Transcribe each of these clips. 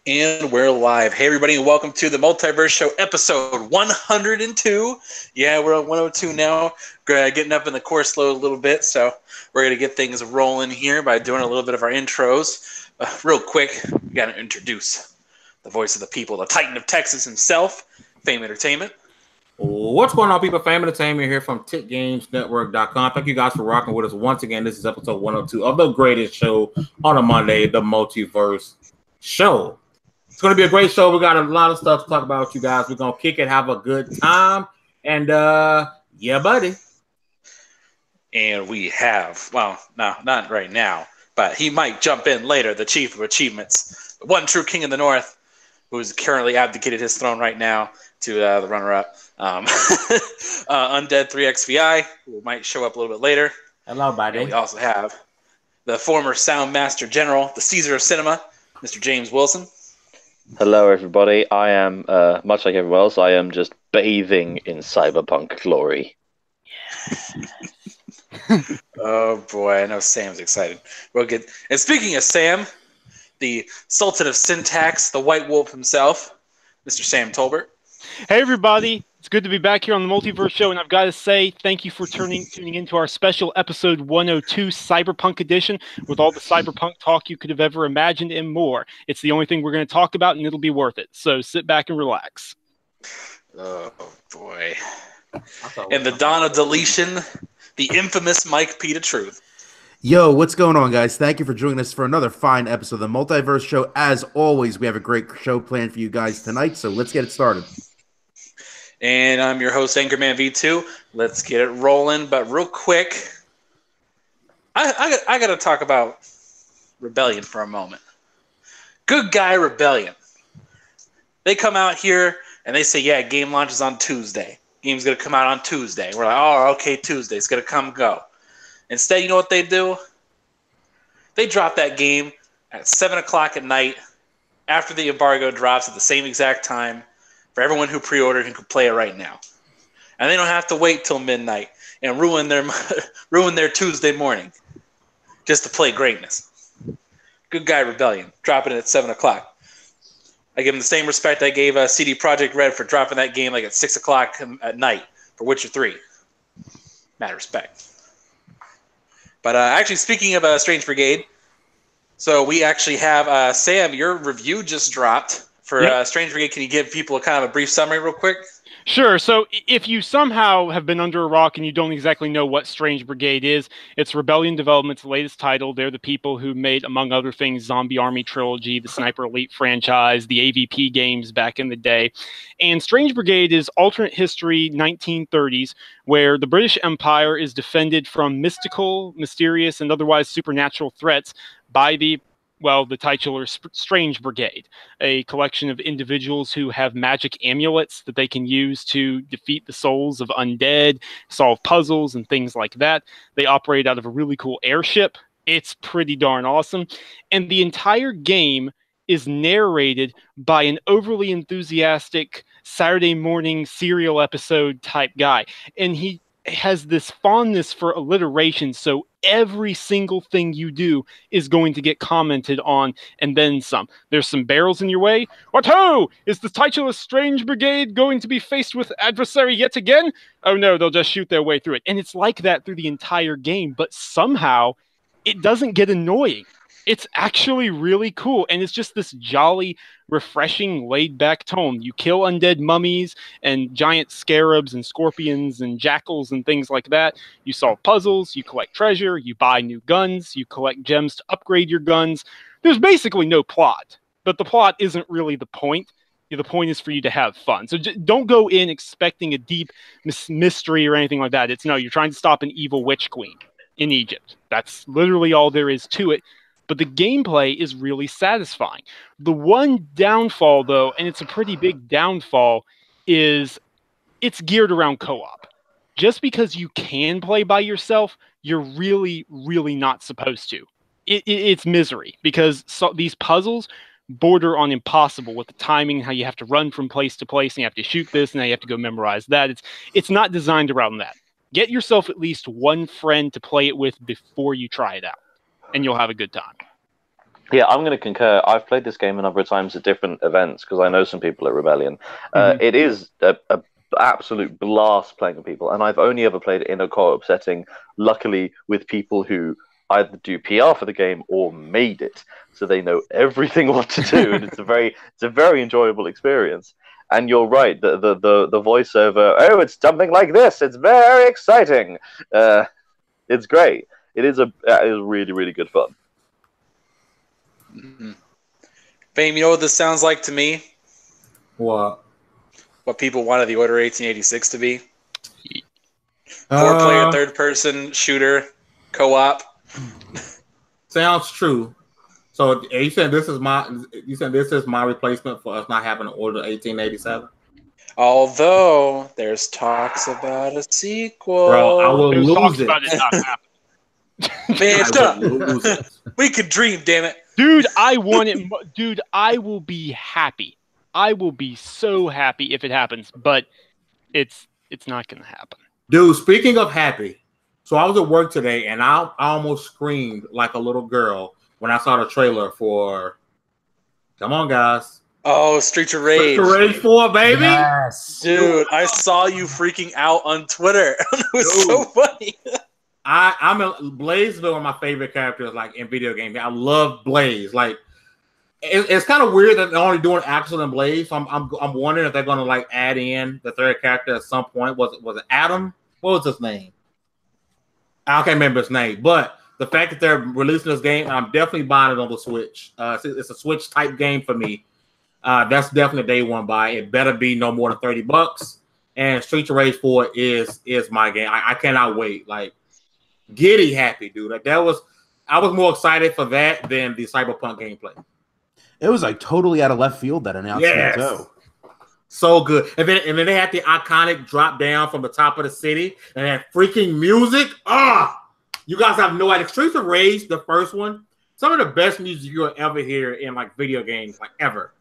And we're live. Hey, everybody, and welcome to the Multiverse Show, episode 102. Yeah, we're on 102 now. Getting up in the course load a little bit, so we're going to get things rolling here by doing a little bit of our intros. Real quick, we got to introduce the voice of the people, the Titan of Texas himself, Fame Entertainment. What's going on, people? Fame Entertainment here from TitGamesNetwork.com. Thank you guys for rocking with us once again. This is episode 102 of the greatest show on a Monday, the Multiverse Show. It's going to be a great show. We got a lot of stuff to talk about with you guys. We're going to kick it, have a good time. And, yeah, buddy. And we have, well, no, not right now, but he might jump in later, the Chief of Achievements, the one true king in the North, who's currently abdicated his throne right now to the runner-up, Undead 3XVI, who might show up a little bit later. Hello, buddy. And we also have the former Sound Master General, the Caesar of Cinema, Mr. James Wilson. Hello, everybody. I am, much like everyone else, I am just bathing in Cyberpunk glory. Oh, boy. I know Sam's excited. We'll get. And speaking of Sam, the Sultan of Syntax, the White Wolf himself, Mr. Sam Tolbert. Hey, everybody. It's good to be back here on the Multiverse Show, and I've got to say thank you for tuning into our special episode 102 Cyberpunk edition with all the Cyberpunk talk you could have ever imagined and more. It's the only thing we're going to talk about, and it'll be worth it. So sit back and relax. Oh, boy. And the Dawn of Deletion, the infamous Mike P. to Truth. Yo, what's going on, guys? Thank you for joining us for another fine episode of the Multiverse Show. As always, we have a great show planned for you guys tonight, so let's get it started. And I'm your host, Anchorman V2. Let's get it rolling. But real quick, I got to talk about Rebellion for a moment. Good Guy Rebellion. They come out here and they say, yeah, game launches on Tuesday. Game's going to come out on Tuesday. We're like, oh, okay, Tuesday. It's going to come go. Instead, you know what they do? They drop that game at 7 o'clock at night after the embargo drops at the same exact time for everyone who pre-ordered and could play it right now. And they don't have to wait till midnight and ruin their Tuesday morning just to play greatness. Good Guy Rebellion, dropping it at 7 o'clock. I give them the same respect I gave CD Projekt Red for dropping that game like at 6 o'clock at night for Witcher 3. Mad respect. But actually, speaking of Strange Brigade, so we actually have, Sam, your review just dropped for Strange Brigade. Can you give people a kind of a brief summary real quick? Sure. So if you somehow have been under a rock and you don't exactly know what Strange Brigade is, it's Rebellion Development's latest title. They're the people who made, among other things, Zombie Army Trilogy, the Sniper Elite franchise, the AVP games back in the day. And Strange Brigade is alternate history 1930s, where the British Empire is defended from mystical, mysterious, and otherwise supernatural threats by the titular Strange Brigade, a collection of individuals who have magic amulets that they can use to defeat the souls of undead, solve puzzles, and things like that. They operate out of a really cool airship. It's pretty darn awesome. And the entire game is narrated by an overly enthusiastic Saturday morning serial episode type guy. And he has this fondness for alliteration, so every single thing you do is going to get commented on, and then some. There's some barrels in your way. What ho! Is the titular Strange Brigade going to be faced with adversary yet again? Oh no, they'll just shoot their way through it. And it's like that through the entire game, but somehow it doesn't get annoying. It's actually really cool, and it's just this jolly, refreshing, laid-back tone. You kill undead mummies and giant scarabs and scorpions and jackals and things like that. You solve puzzles, you collect treasure, you buy new guns, you collect gems to upgrade your guns. There's basically no plot, but the plot isn't really the point. The point is for you to have fun. So don't go in expecting a deep mystery or anything like that. You're trying to stop an evil witch queen in Egypt. That's literally all there is to it. But the gameplay is really satisfying. The one downfall, though, and it's a pretty big downfall, is it's geared around co-op. Just because you can play by yourself, you're really, really not supposed to. It's misery, because these puzzles border on impossible with the timing, how you have to run from place to place, and you have to shoot this, and now you have to go memorize that. It's not designed around that. Get yourself at least one friend to play it with before you try it out, and you'll have a good time. Yeah, I'm going to concur. I've played this game a number of times at different events because I know some people at Rebellion. It is a absolute blast playing with people, and I've only ever played it in a co-op setting, luckily with people who either do PR for the game or made it, so they know everything what to do, and it's a very enjoyable experience. And you're right, the voiceover, oh, it's something like this. It's very exciting. It's great. It is really, really good fun. Mm-hmm. Fame, you know what this sounds like to me? What? What people wanted the Order 1886 to be? 4-player, third-person shooter, co-op. Sounds true. So you said this is my replacement for us not having an Order 1887. Although there's talks about a sequel. Bro, I will There's lose talks it. about it not happening. Man, shut up. Lose it. We could dream, damn it. Dude, I want it. Dude, I will be happy. I will be so happy if it happens, but it's not going to happen. Dude, speaking of happy, so I was at work today and I almost screamed like a little girl when I saw the trailer for, come on, guys. Oh, Streets of Rage. Streets of Rage 4, baby. Yes. Dude, I saw you freaking out on Twitter. It was so funny. I'm a Blaze is one of my favorite characters, like in video games. I love Blaze. Like it's kind of weird that they're only doing Axel and Blaze. So I'm wondering if they're gonna like add in the third character at some point. Was it Adam? What was his name? I can't remember his name. But the fact that they're releasing this game, I'm definitely buying it on the Switch. It's a Switch type game for me. That's definitely a day one buy. It better be no more than $30. And Streets of Rage 4 is my game. I cannot wait. Like giddy happy, dude. Like I was more excited for that than the Cyberpunk gameplay. It was like totally out of left field, that announcement too. So good. And then they had the iconic drop down from the top of the city and that freaking music. You guys have no idea. Streets of Rage, the first one, some of the best music you'll ever hear in like video games, like ever.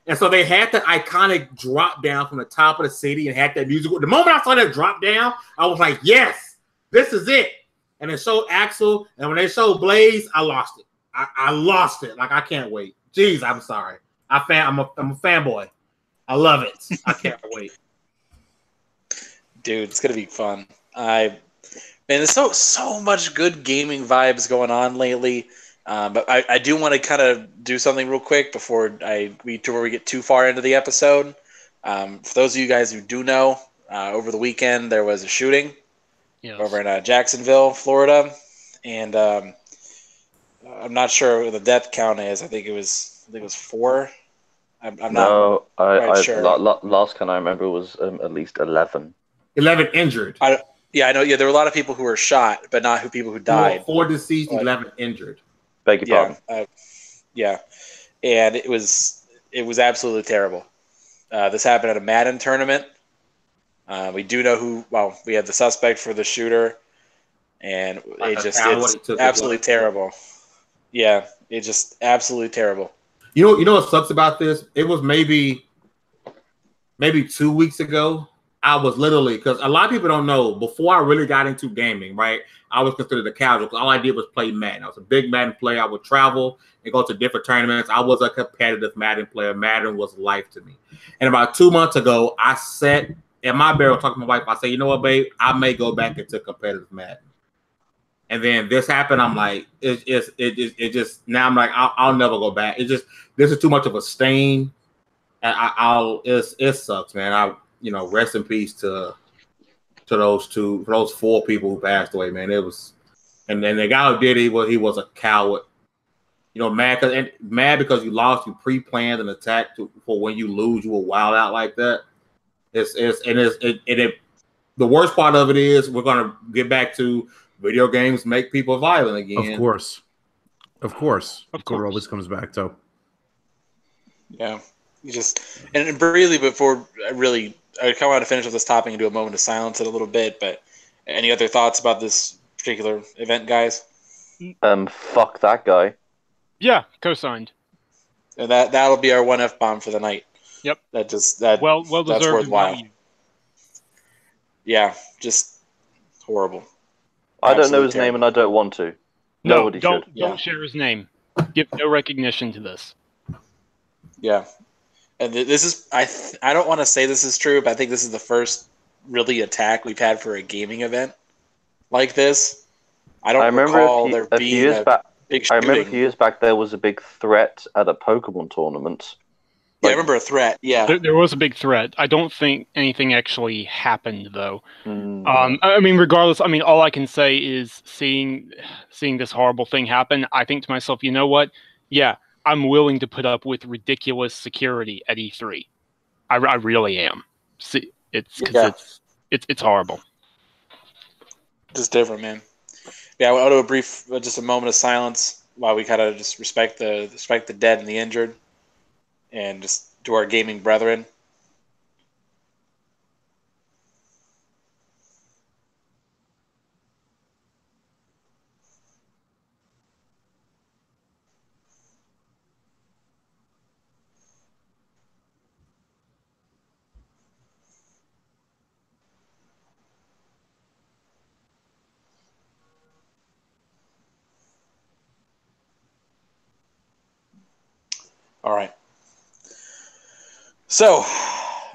And so they had the iconic drop down from the top of the city and had that music. The moment I saw that drop down, I was like, yes, this is it. And they showed Axel, and when they showed Blaze, I lost it. I lost it. Like, I can't wait. Jeez, I'm sorry. I'm a fanboy. I love it. I can't wait. Dude, it's gonna be fun. Man, there's so much good gaming vibes going on lately. But I do want to kind of do something real quick before we get too far into the episode. For those of you guys who do know, over the weekend there was a shooting over in Jacksonville, Florida, and I'm not sure what the death count is. I think it was 4. I'm not quite sure. Last count I remember was at least 11. 11 injured. I know. Yeah, there were a lot of people who were shot, but not people who died. 4 deceased, 11 injured. Beg your pardon. Yeah, and it was absolutely terrible. This happened at a Madden tournament. We do know who. Well, we have the suspect for the shooter, and it's absolutely terrible. Yeah, it's just absolutely terrible. You know what sucks about this? It was maybe 2 weeks ago. I was literally, because a lot of people don't know, before I really got into gaming, right, I was considered a casual because all I did was play Madden. I was a big Madden player. I would travel and go to different tournaments. I was a competitive Madden player. Madden was life to me. And about 2 months ago, I sat in my barrel talking to my wife. I said, you know what, babe? I may go back into competitive Madden. And then this happened. I'm like, it just, now I'm like, I'll never go back. This is too much of a stain. And it sucks, man. Rest in peace to those 4 people who passed away, man. It was, and then the guy who did it, he was a coward. Mad because you lost. You pre-planned an attack for when you lose, you will wild out like that. The worst part of it is we're gonna get back to video games make people violent again. Of course. It always comes back to. Yeah, and really before I kind of want to finish with this topic and do a moment of silence in a little bit, but any other thoughts about this particular event, guys? Fuck that guy. Yeah, co-signed. And that'll be our 1 F-bomb for the night. Yep. Well that's deserved. worthwhile. Yeah, just horrible. I don't know his name and I don't want to. No, Nobody don't should. share his name. Give no recognition to this. Yeah. And this is I don't want to say this is true, but I think this is the first really attack we've had for a gaming event like this. I don't recall there a few being years a back. big I remember a shooting. few years back there was a big threat at a Pokemon tournament. Yeah, I remember a threat. Yeah. There was a big threat. I don't think anything actually happened, though. Mm. I mean, regardless, I mean, all I can say is seeing this horrible thing happen, I think to myself, you know what? Yeah, I'm willing to put up with ridiculous security at E3. I really am. See, it's because it's horrible. Just different, man. Yeah, I'll do a brief, just a moment of silence while we kind of just respect the dead and the injured, and just to our gaming brethren. All right. So,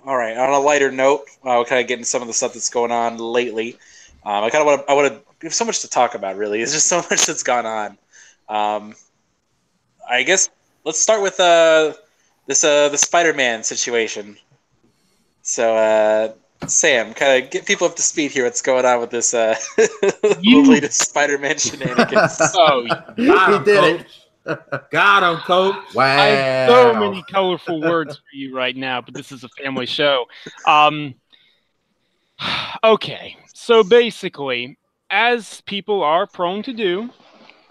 all right. On a lighter note, we're kind of getting some of the stuff that's going on lately. I kind of want to. We have so much to talk about. Really, it's just so much that's gone on. I guess let's start with the Spider-Man situation. So, Sam, kind of get people up to speed here. What's going on with this the latest Spider-Man shenanigans? Oh, He did it. Got him, coach. Wow. I have so many colorful words for you right now, but this is a family show. Okay, so basically, as people are prone to do,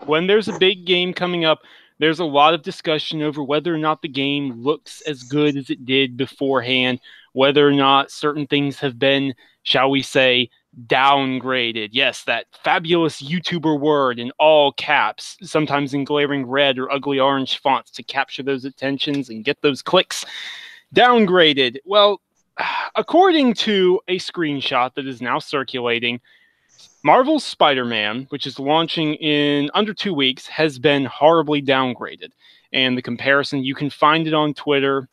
when there's a big game coming up, there's a lot of discussion over whether or not the game looks as good as it did beforehand, whether or not certain things have been, shall we say, downgraded. Yes, that fabulous YouTuber word in all caps, sometimes in glaring red or ugly orange fonts to capture those attentions and get those clicks. Downgraded. Well, according to a screenshot that is now circulating, Marvel's Spider-Man, which is launching in under 2 weeks, has been horribly downgraded. And the comparison, you can find it on Twitter.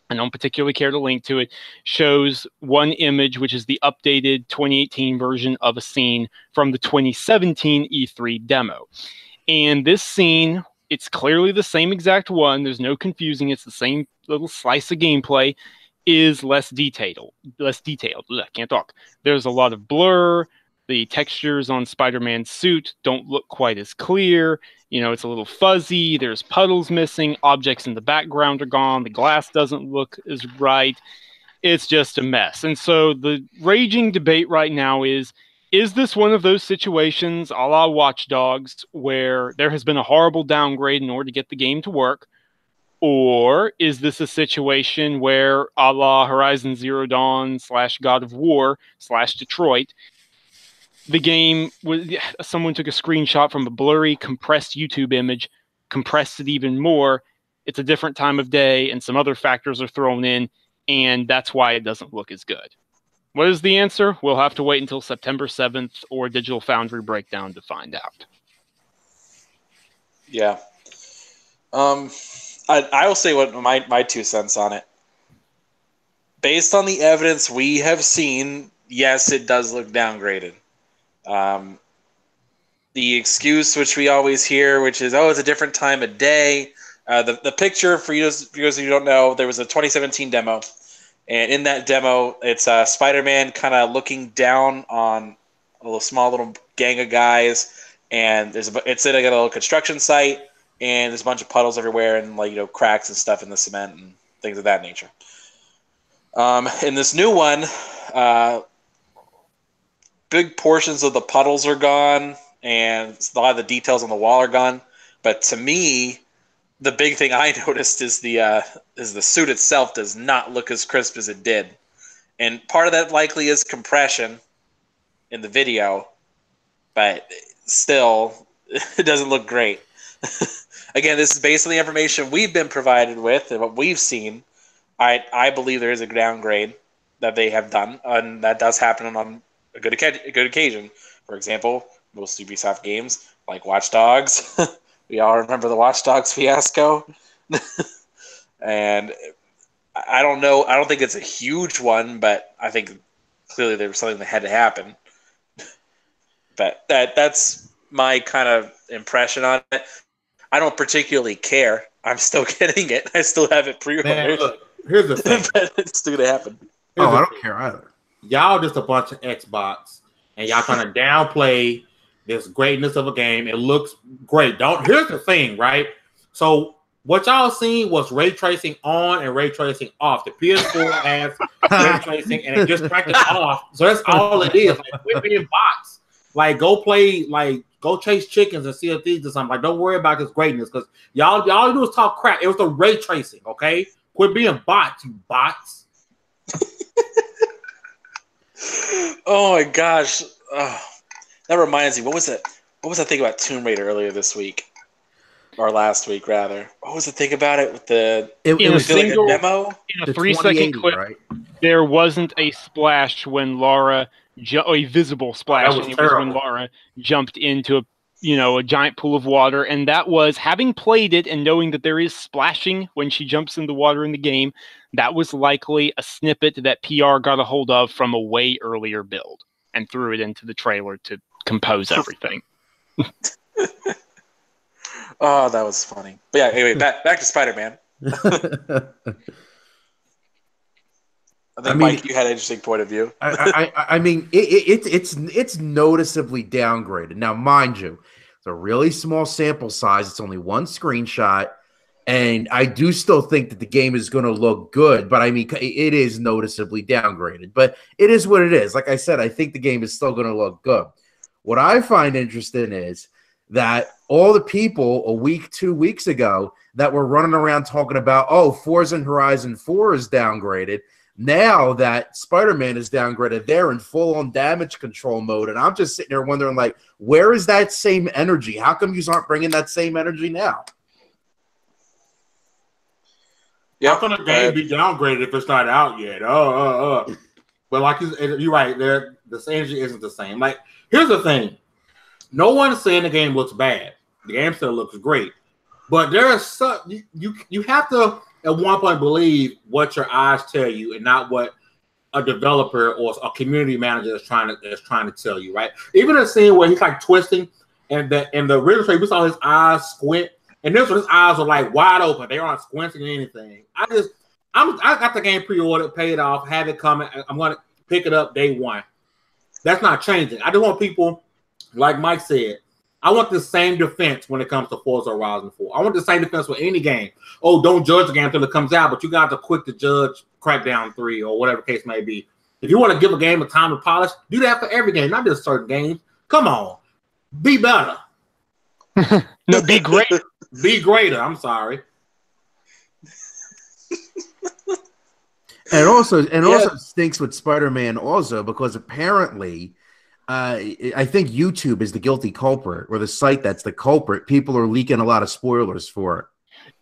I don't particularly care to link to it, shows one image, which is the updated 2018 version of a scene from the 2017 E3 demo. And this scene, it's clearly the same exact one. There's no confusing. It's the same little slice of gameplay, is less detailed. Ugh, can't talk. There's a lot of blur. The textures on Spider-Man's suit don't look quite as clear. You know, it's a little fuzzy. There's puddles missing. Objects in the background are gone. The glass doesn't look as right. It's just a mess. And so the raging debate right now is this one of those situations, a la Watch Dogs, where there has been a horrible downgrade in order to get the game to work? Or is this a situation where, a la Horizon Zero Dawn / God of War / Detroit, the game was, someone took a screenshot from a blurry, compressed YouTube image, compressed it even more. It's a different time of day, and some other factors are thrown in, and that's why it doesn't look as good. What is the answer? We'll have to wait until September 7th or Digital Foundry Breakdown to find out. Yeah. I will say what my 2 cents on it. Based on the evidence we have seen, yes, it does look downgraded. The excuse which we always hear, which is, oh, it's a different time of day. The picture, for those of you who don't know, there was a 2017 demo. And in that demo, it's Spider-Man kind of looking down on a small little gang of guys. And it's in a little construction site. And there's a bunch of puddles everywhere and cracks and stuff in the cement and things of that nature. In this new one, big portions of the puddles are gone and a lot of the details on the wall are gone. But to me, the big thing I noticed is the suit itself does not look as crisp as it did. And part of that likely is compression in the video, but still, it doesn't look great. Again, this is based on the information we've been provided with and what we've seen. I believe there is a downgrade that they have done, and that does happen on a good occasion. For example, most Ubisoft games like Watch Dogs, We all remember the Watch Dogs fiasco. And I don't know. I don't think it's a huge one, but I think clearly there was something that had to happen. But that's my kind of impression on it. I don't particularly care. I'm still getting it. I still have it pre-ordered. Look, here's the thing. But it's still gonna happen. I don't care either. Y'all just a bunch of Xbox, and y'all trying to downplay this greatness of a game. It looks great. Here's the thing, right? So what y'all seen was ray tracing on and ray tracing off. The PS4 has ray tracing, and it just cracked it off. So that's all it is. Like, quit being bots. Like, go play, like, go chase chickens and Sea of Thieves or something. Like, don't worry about this greatness, because y'all do is talk crap. It was the ray tracing, okay? Quit being bots, you bots. Oh my gosh. Oh, that reminds me. What was it? What was I thinking about Tomb Raider earlier this week? Or last week, rather. What was the thing about it with the... It was like a demo? In a 3-second clip, right? There wasn't a splash when Lara... a visible splash. That was and it terrible. was when Lara jumped into a giant pool of water. And that was, having played it and knowing that there is splashing when she jumps in the water in the game, that was likely a snippet that PR got a hold of from a way earlier build and threw it into the trailer to compose everything. Oh, that was funny. But yeah, anyway, back to Spider-Man. I mean, Mike, you had an interesting point of view. I mean, it's noticeably downgraded. Now, mind you, it's a really small sample size. It's only one screenshot, and I do still think that the game is going to look good. But I mean, it is noticeably downgraded. But it is what it is. Like I said, I think the game is still going to look good. What I find interesting is that all the people a week, 2 weeks ago that were running around talking about, oh, Forza Horizon 4 is downgraded. Now that Spider-Man is downgraded, they're in full-on damage control mode. And I'm just sitting there wondering, like, where is that same energy? How come you aren't bringing that same energy now? Yeah, how can a game be downgraded if it's not out yet? But like you're right, the energy isn't the same. Like, here's the thing. No one's saying the game looks bad. The game still looks great. But there is some you have to at one point believe what your eyes tell you and not what a developer or a community manager is trying to tell you, right? Even a scene where he's like twisting and the original trailer, we saw his eyes squint, and this one his eyes are like wide open. They aren't squinting or anything. I got the game pre-ordered, paid off, have it coming. I'm gonna pick it up day one. That's not changing. I just want people, like Mike said, I want the same defense when it comes to Forza Horizon 4. I want the same defense for any game. Oh, don't judge the game until it comes out, but you guys are quick to judge Crackdown 3 or whatever the case may be. If you want to give a game a time to polish, do that for every game, not just certain games. Come on. Be better. No, be great. Be greater. I'm sorry. And also stinks with Spider-Man also because apparently I think YouTube is the guilty culprit, or the site that's the culprit. People are leaking a lot of spoilers for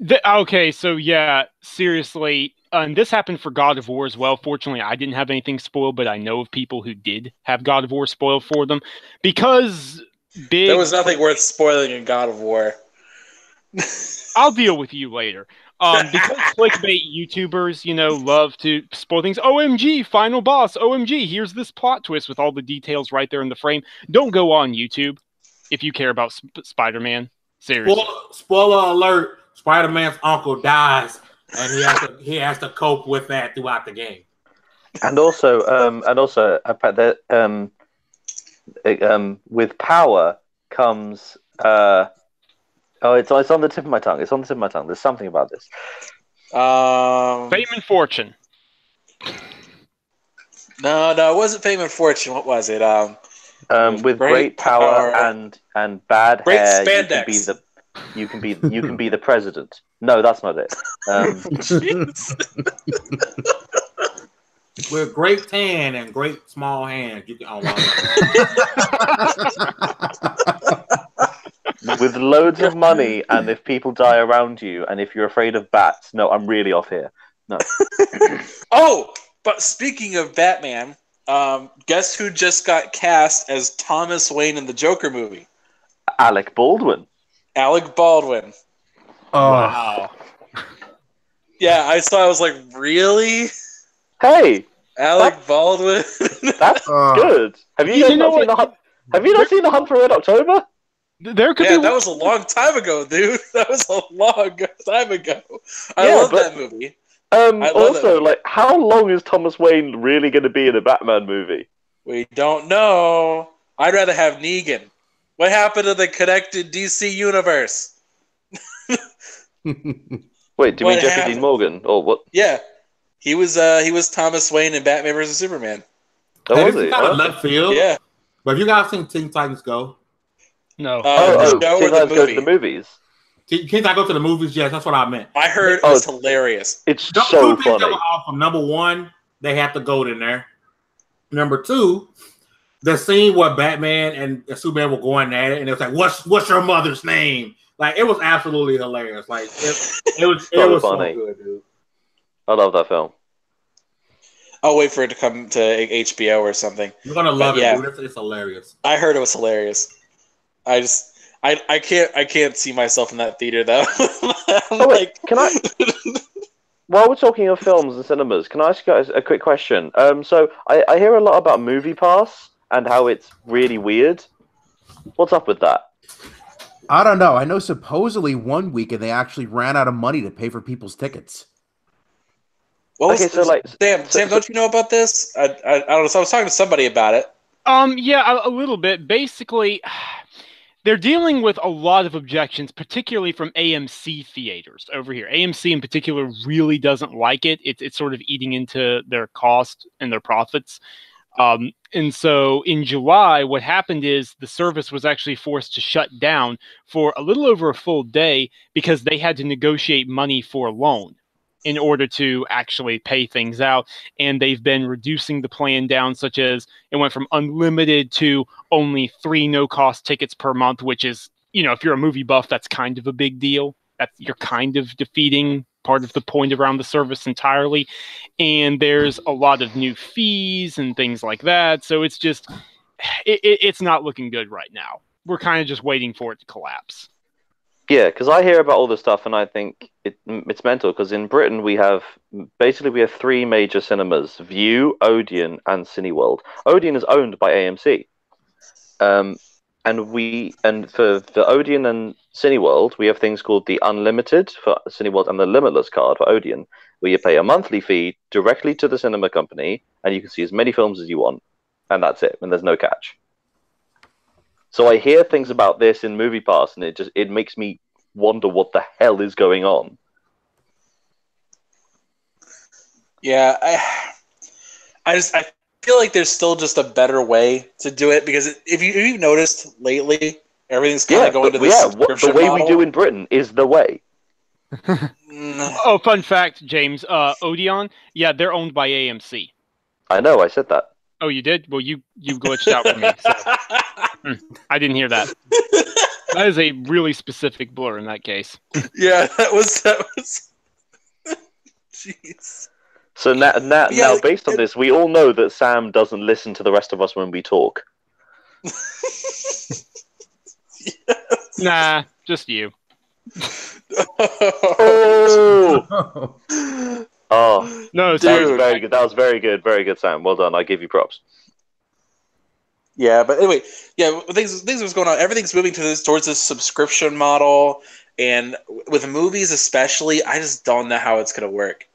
it. Okay, so yeah, seriously, and this happened for God of War as well. Fortunately, I didn't have anything spoiled, but I know of people who did have God of War spoiled for them because there was nothing worth spoiling in God of War. I'll deal with you later. Because clickbait YouTubers, love to spoil things. OMG, final boss. OMG, here's this plot twist with all the details right there in the frame. Don't go on YouTube if you care about Spider-Man. Seriously. Spoiler alert, Spider-Man's uncle dies, and he has to cope with that throughout the game. And also, with power comes. It's on the tip of my tongue. It's on the tip of my tongue. There's something about this. Fame and fortune. No, it wasn't fame and fortune. What was it? With great power and bad hair, spandex. you can be the president. No, that's not it. With great tan and great small hands, you can. With loads of money, and if people die around you, and if you're afraid of bats, no, I'm really off here. No. Oh, but speaking of Batman, guess who just got cast as Thomas Wayne in the Joker movie? Alec Baldwin. Alec Baldwin. Oh, Wow. Yeah, I saw. I was like, really, Hey, Alec Baldwin? that's Oh. good. Have you You guys know not seen the what? Hunt? Have you not seen the Hunt for Red October? There could Yeah, be. that was a long time ago, dude. That was a long time ago. I Yeah, love but- that movie. I love that Also, movie. like, how long is Thomas Wayne really going to be in a Batman movie? We don't know. I'd rather have Negan. What happened to the connected DC universe? Wait, do you mean What Jeffrey happened? Dean Morgan or what? Yeah, he was Thomas Wayne in Batman vs Superman. Oh, Hey, was this is he? kind of Okay. left field. Yeah. But have you guys seen Teen Titans Go? No. The show Teen or the Titans Go to movie? the movies. Teen Titans Go to the movies? Yes, that's what I meant. I heard it Oh, was hilarious. It's Two so things that funny. were awesome. Number one, they had the goat in there. Number two, the scene where Batman and Superman were going at it, and it was like, "What's your mother's name?" Like, it was absolutely hilarious. Like, it was So so funny. good, dude. I love that film. I'll wait for it to come to HBO or something. You're gonna love yeah. it, dude. It's hilarious. I heard it was hilarious. I can't see myself in that theater though. Oh, wait, can I? While we're talking of films and cinemas, can I ask you guys a quick question? So I hear a lot about Movie Pass and how it's really weird. What's up with that? I don't know. I know supposedly one weekend they actually ran out of money to pay for people's tickets. Okay, so like, Sam, don't you know about this? I don't know. So I was talking to somebody about it. Yeah, a little bit. Basically, they're dealing with a lot of objections, particularly from AMC theaters over here. AMC in particular really doesn't like it. It's sort of eating into their cost and their profits. And so in July, what happened is the service was actually forced to shut down for a little over a full day because they had to negotiate money for a loan in order to actually pay things out. And they've been reducing the plan down, such as it went from unlimited to only 3 no-cost tickets per month, which is, if you're a movie buff, that's kind of a big deal. You're kind of defeating part of the point around the service entirely. And there's a lot of new fees and things like that. So it's just, it's not looking good right now. We're kind of just waiting for it to collapse. yeah, because I hear about all this stuff and I think it's mental. Because in Britain we have 3 major cinemas: View, Odeon, and Cineworld. Odeon is owned by AMC. And for Odeon and Cineworld, we have things called the Unlimited for Cineworld and the Limitless card for Odeon, where you pay a monthly fee directly to the cinema company, and you can see as many films as you want, and that's it, and there's no catch. So I hear things about this in Movie Pass, and it makes me wonder what the hell is going on. Yeah, I feel like there's still just a better way to do it, because if you've noticed lately, everything's kind of going to this subscription the way model. we do in Britain is the way. Oh, fun fact, James. Odeon, yeah, they're owned by AMC. I know, I said that. Oh, you did? Well, you glitched out for me. So. I didn't hear that. That is a really specific blur in that case. Yeah, that was. Jeez. So now, based on this, we all know that Sam doesn't listen to the rest of us when we talk. Yes. Nah, just you. Oh, oh, No, that was Dude. very good. That was very good, Sam. Well done. I give you props. Yeah, but anyway, yeah, things was going on. Everything's moving towards this subscription model, and with movies especially, I just don't know how it's going to work.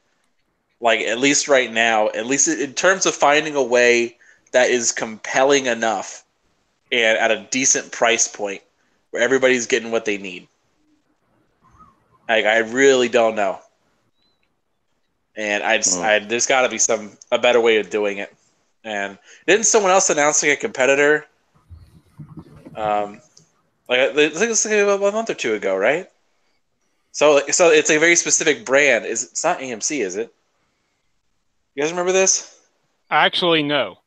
Like, at least right now, at least in terms of finding a way that is compelling enough and at a decent price point where everybody's getting what they need. Like, I really don't know. And there's got to be a better way of doing it. And didn't someone else announce like a competitor? I think it's like a month or two ago, right? So it's a very specific brand. It's not AMC, is it? You guys remember this? Actually, no.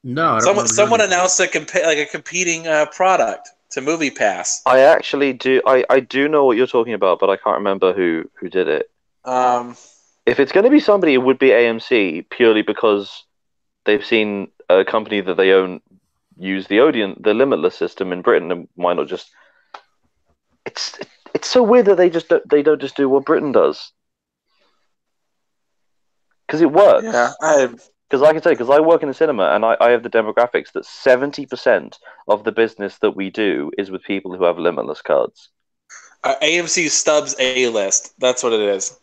No, I don't Someone remember. announced a competing product to Movie Pass. I actually do. I do know what you're talking about, but I can't remember who did it. If it's going to be somebody, it would be AMC, purely because they've seen a company that they own use the Limitless system in Britain, and why not just? it's so weird that they don't just do what Britain does, because it works. Yeah, Because I can tell you, because I work in the cinema and I have the demographics that 70% of the business that we do is with people who have limitless cards. AMC Stubbs A-list. That's what it is.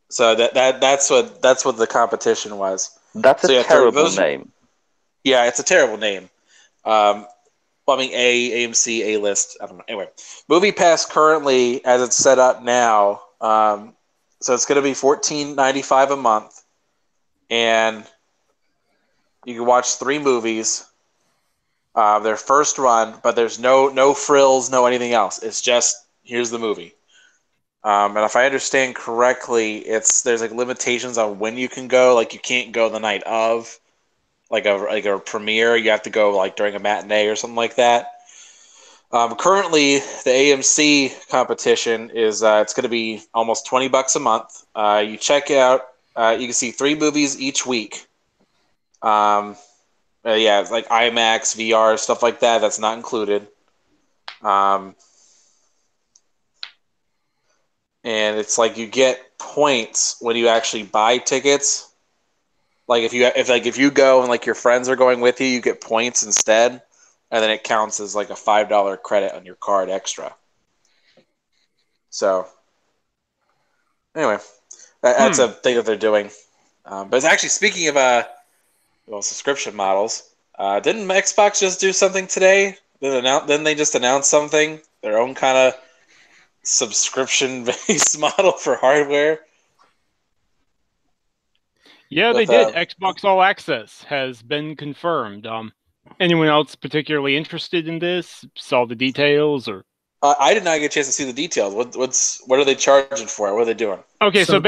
So that's what the competition was. That's a terrible name. Yeah, it's a terrible name. Well, I mean, AMC A-list. I don't know. Anyway, MoviePass currently, as it's set up now, so it's going to be $14.95 a month, and you can watch 3 movies. Their first run, but there's no frills, no anything else. It's just here's the movie. And if I understand correctly, there's like limitations on when you can go. Like you can't go the night of, like a premiere. You have to go like during a matinee or something like that. Currently, the AMC competition is it's going to be almost $20 a month. You check out, you can see 3 movies each week. Yeah, it's like IMAX, VR, stuff like that. That's not included. And it's like you get points when you actually buy tickets. Like if you go and like your friends are going with you, you get points instead, and then it counts as like a $5 credit on your card extra. So anyway, that's a thing that they're doing. But it's actually, speaking of subscription models, didn't Xbox just do something today? Didn't they just announce something? Their own kind of subscription-based model for hardware? Yeah, they did. Xbox All Access has been confirmed. Anyone else particularly interested in this? Saw the details, or? I did not get a chance to see the details. What are they charging for it? What are they doing? Okay, so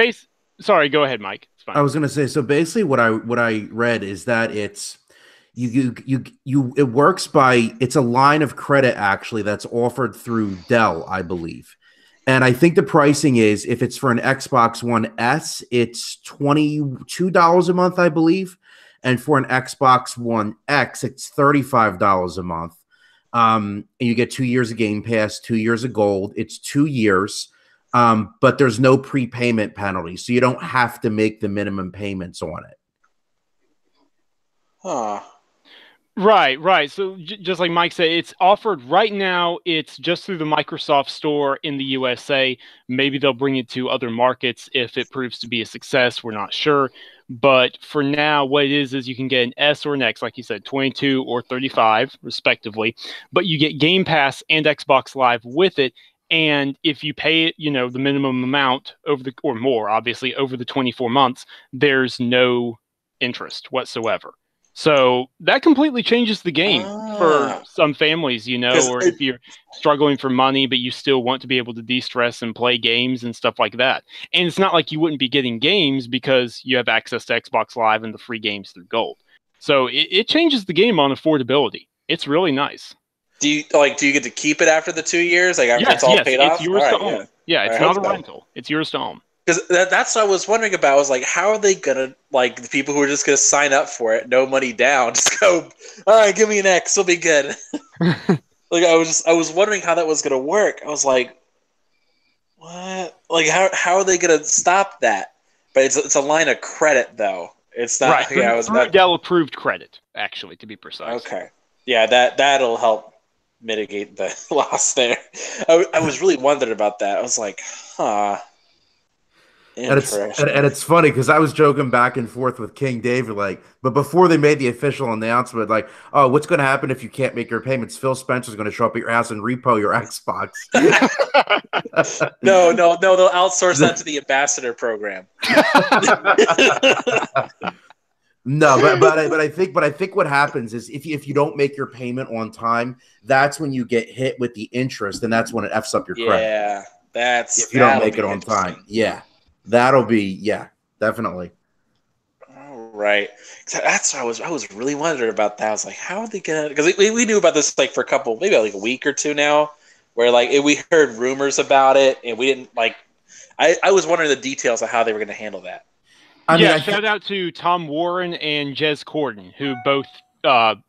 sorry, go ahead, Mike. It's fine. I was going to say, so basically what I read is that it's it works by, it's a line of credit actually that's offered through Dell, I believe. And I think the pricing is, if it's for an Xbox One S, it's $22 a month, I believe. And for an Xbox One X, it's $35 a month. And you get 2 years of Game Pass, 2 years of Gold. It's 2 years, but there's no prepayment penalty, so you don't have to make the minimum payments on it. Huh. Right. So just like Mike said, it's offered right now. It's just through the Microsoft Store in the USA. Maybe they'll bring it to other markets if it proves to be a success. We're not sure. But for now, what it is you can get an S or an X, like you said, 22 or 35, respectively. But you get Game Pass and Xbox Live with it. And if you pay, the minimum amount or more, obviously, over the 24 months, there's no interest whatsoever. So that completely changes the game for some families, or if you're struggling for money, but you still want to be able to de-stress and play games and stuff like that. And it's not like you wouldn't be getting games because you have access to Xbox Live and the free games through Gold. So it changes the game on affordability. It's really nice. Do you get to keep it after the 2 years? Like after it's all paid off? It's yours to own. Yeah, it's not a rental. It's yours to own. Because that's what I was wondering about. I was like, how are they gonna, like, the people who are just gonna sign up for it, no money down, just go, all right, give me an X, it'll be good. Like I was wondering how that was gonna work. I was like, what? Like how are they gonna stop that? But it's a line of credit though. It's not. Right. Yeah, through Dell approved credit, actually, to be precise. Okay. Yeah, that'll help mitigate the loss there. I was really wondering about that. I was like, huh. And it's funny because I was joking back and forth with King David, like, but before they made the official announcement, like, oh, what's going to happen if you can't make your payments? Phil Spencer's going to show up at your house and repo your Xbox. No, they'll outsource that to the ambassador program. No, but I think what happens is if you don't make your payment on time, that's when you get hit with the interest, and that's when it F's up your credit. Yeah, if you don't make it on time. Yeah. That'll be, definitely. All right. That's what I was really wondering about that. I was like, how are they gonna? Because we knew about this like for maybe like a week or two now, where like we heard rumors about it, and we didn't like. I was wondering the details of how they were going to handle that. Shout out to Tom Warren and Jez Corden, who both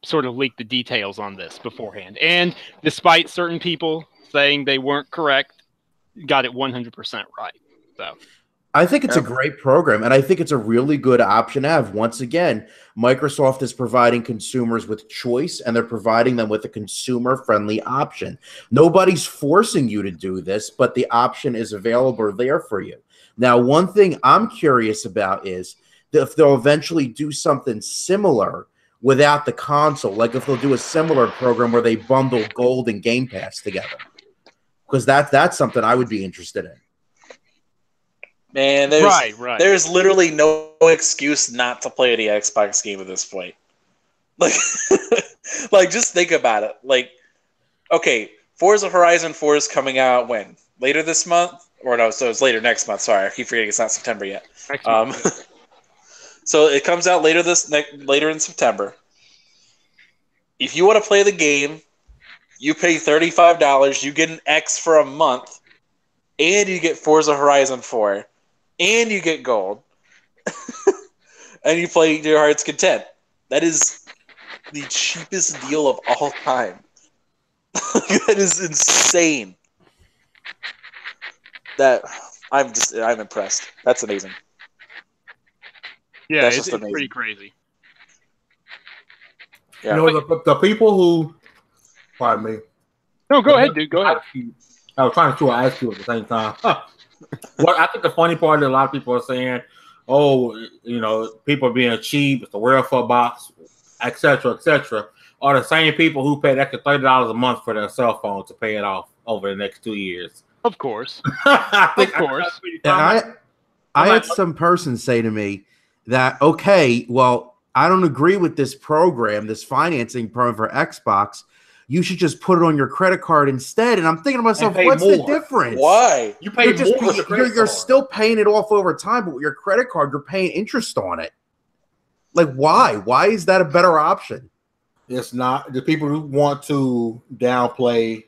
sort of leaked the details on this beforehand. And despite certain people saying they weren't correct got it 100% right. So I think it's a great program, and I think it's a really good option to have. Once again, Microsoft is providing consumers with choice, and they're providing them with a consumer-friendly option. Nobody's forcing you to do this, but the option is available there for you. Now, one thing I'm curious about is if they'll eventually do something similar without the console, like if they'll do a similar program where they bundle Gold and Game Pass together, because that's something I would be interested in. Man, there's literally no excuse not to play the Xbox game at this point. Like, like just think about it. Like, okay, Forza Horizon 4 is coming out when? Later this month? Or no, so it's later next month. Sorry, I keep forgetting it's not September yet. next month. So it comes out later in September. If you want to play the game, you pay $35, you get an X for a month, and you get Forza Horizon 4. And you get Gold, and you play to your heart's content. That is the cheapest deal of all time. That is insane. I'm impressed. That's amazing. Yeah, That's it's amazing. pretty crazy. Yeah. You know, the people who, pardon me. No, go ahead, dude. Go ahead. I was trying to ask you at the same time. Well, I think the funny part that a lot of people are saying, oh, you know, people are being cheap, it's the welfare box, etc., are the same people who paid extra $30 a month for their cell phone to pay it off over the next 2 years. Of course. Of course. I had some person say to me that, okay, well, I don't agree with this program, this financing program for Xbox. You should just put it on your credit card instead. And I'm thinking to myself, what's the difference? Why? You pay more. You're still paying it off over time, but with your credit card, you're paying interest on it. Like, why? Why is that a better option? It's not. The people who want to downplay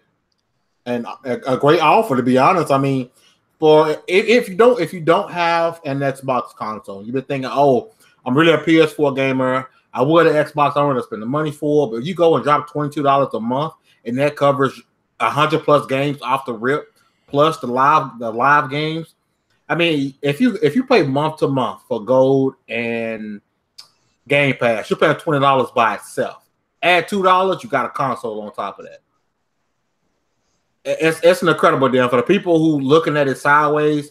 and a great offer, to be honest. I mean, for if you don't have an Xbox console, you've been thinking, oh, I'm really a PS4 gamer. I would an Xbox. I want to spend the money for, but you go and drop $22 a month, and that covers 100+ games off the rip, plus the live games. I mean, if you pay month to month for Gold and Game Pass, you're paying $20 by itself. Add $2, you got a console on top of that. It's an incredible deal for the people who looking at it sideways.